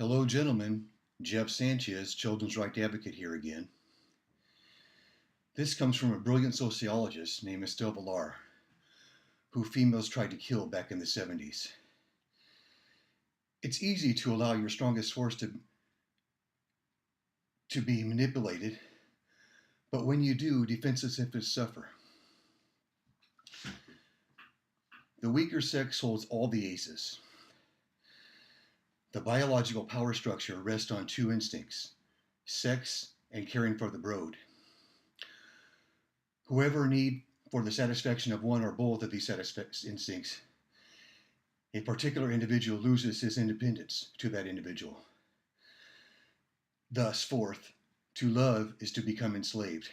Hello, gentlemen. Jeff Sanchez, children's rights advocate here again. This comes from a brilliant sociologist named Vilar, who females tried to kill back in the 70s. It's easy to allow your strongest force to be manipulated, but when you do, defenseless suffer. The weaker sex holds all the aces. The biological power structure rests on two instincts: sex and caring for the brood. Whoever need for the satisfaction of one or both of these instincts, a particular individual loses his independence to that individual. Thus, fourth, to love is to become enslaved.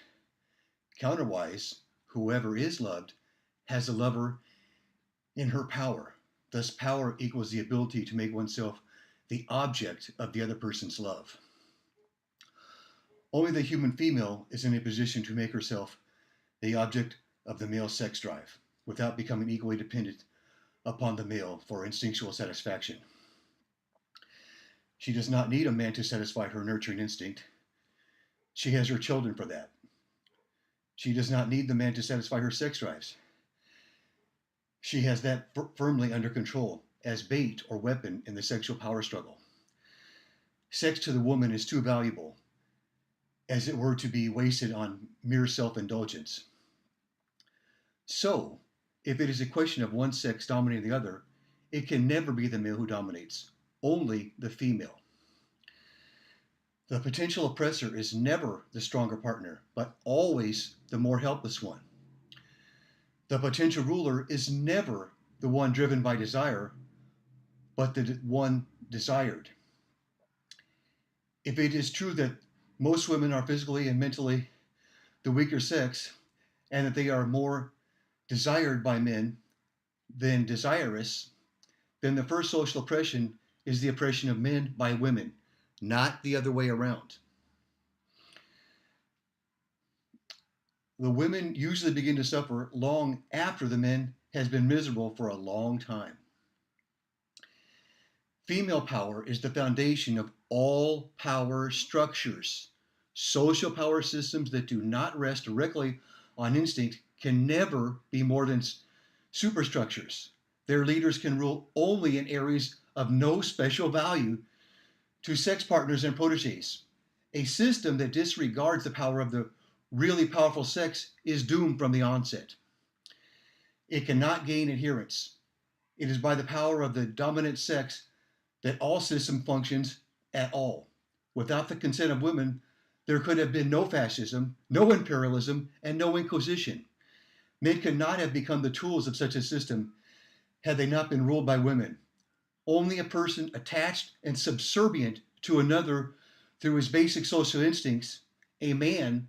Counterwise, whoever is loved has a lover in her power. Thus, power equals the ability to make oneself the object of the other person's love. Only the human female is in a position to make herself the object of the male sex drive without becoming equally dependent upon the male for instinctual satisfaction. She does not need a man to satisfy her nurturing instinct. She has her children for that. She does not need the man to satisfy her sex drives. She has that firmly under control as bait or weapon in the sexual power struggle. Sex to the woman is too valuable, as it were, to be wasted on mere self-indulgence. So, if it is a question of one sex dominating the other, it can never be the male who dominates, only the female. The potential oppressor is never the stronger partner, but always the more helpless one. The potential ruler is never the one driven by desire, but the one desired. If it is true that most women are physically and mentally the weaker sex, and that they are more desired by men than desirous, then the first social oppression is the oppression of men by women, not the other way around. The women usually begin to suffer long after the man has been miserable for a long time. Female power is the foundation of all power structures. Social power systems that do not rest directly on instinct can never be more than superstructures. Their leaders can rule only in areas of no special value to sex partners and proteges. A system that disregards the power of the really powerful sex is doomed from the onset. It cannot gain adherence. It is by the power of the dominant sex that all system functions at all. Without the consent of women, there could have been no fascism, no imperialism, and no inquisition. Men could not have become the tools of such a system had they not been ruled by women. Only a person attached and subservient to another through his basic social instincts, a man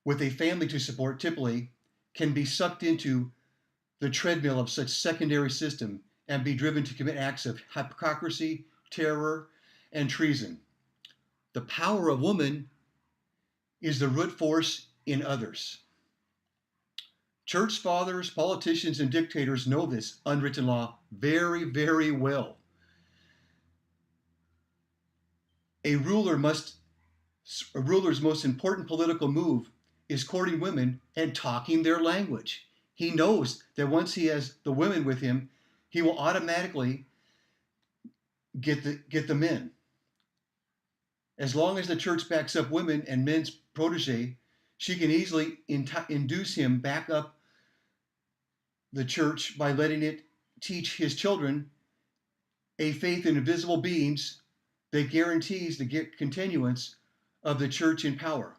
with a family to support typically, can be sucked into the treadmill of such secondary system and be driven to commit acts of hypocrisy, terror, and treason. The power of woman is the root force in others. Church fathers, politicians, and dictators know this unwritten law very, very well. A ruler's most important political move is courting women and talking their language. He knows that once he has the women with him, he will automatically get the men. As long as the church backs up women and men's protege, she can easily induce him back up the church by letting it teach his children a faith in invisible beings that guarantees the continuance of the church in power.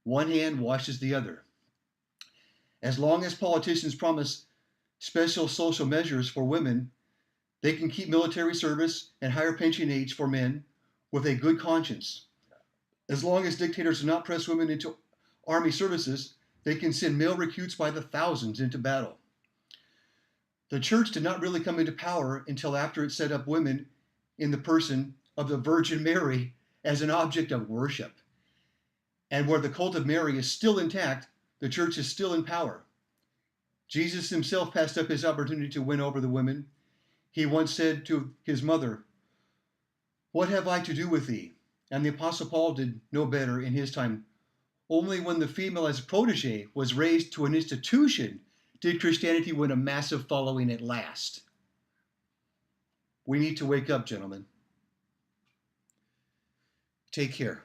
One hand washes the other. As long as politicians promise special social measures for women, they can keep military service and higher pension age for men with a good conscience. As long as dictators do not press women into army services, they can send male recruits by the thousands into battle. The church did not really come into power until after it set up women in the person of the Virgin Mary as an object of worship. And where the cult of Mary is still intact, the church is still in power. Jesus himself passed up his opportunity to win over the women. He once said to his mother, What have I to do with thee? And the Apostle Paul did no better in his time. Only when the female as protege was raised to an institution did Christianity win a massive following at last. We need to wake up, gentlemen. Take care.